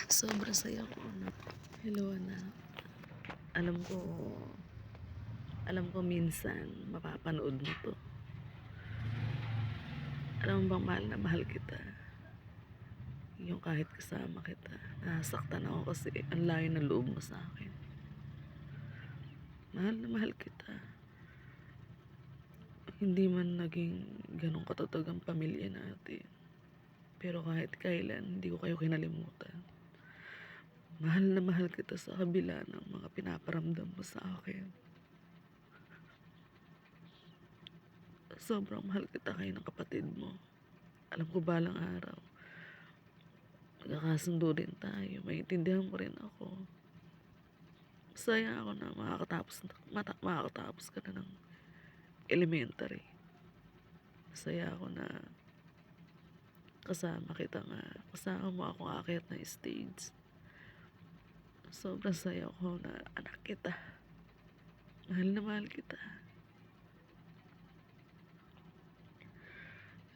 Sobrang saya ko, anak. Hello, anak. Alam ko, alam ko minsan mapapanood mo 'to. Alam mo bang mahal na mahal kita. Yung kahit kasama kita, nasaktan ako kasi ang layo ng loob mo sa akin. Mahal na mahal kita. Hindi man naging gano'ng katatag ang pamilya natin, pero kahit kailan hindi ko kayo kinalimutan. Mahal na mahal kita sa kabila ng mga pinaparamdam mo sa akin. Sobrang mahal kita kayo ng kapatid mo. Alam ko balang araw, magkakasundo din tayo. Maintindihan mo rin ako. Masaya ako na makakatapos ka na ng elementary. Masaya ako na kasama kita nga. Kasama mo ako aakyat ng stage. Sobrang saya ko na anak kita. Mahal na mahal kita.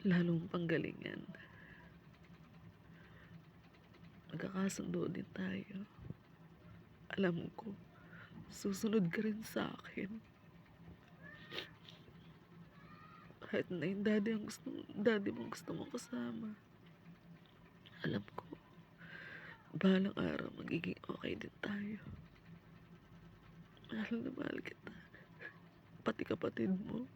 Lalong panggalingan. Magkakasundo din tayo. Alam ko, susunod ka rin sa akin. Kahit na yung daddy mo gusto mong kasama. Alam ko, balang araw magiging okay din tayo. Mahal na mahal kita. Pati kapatid mo.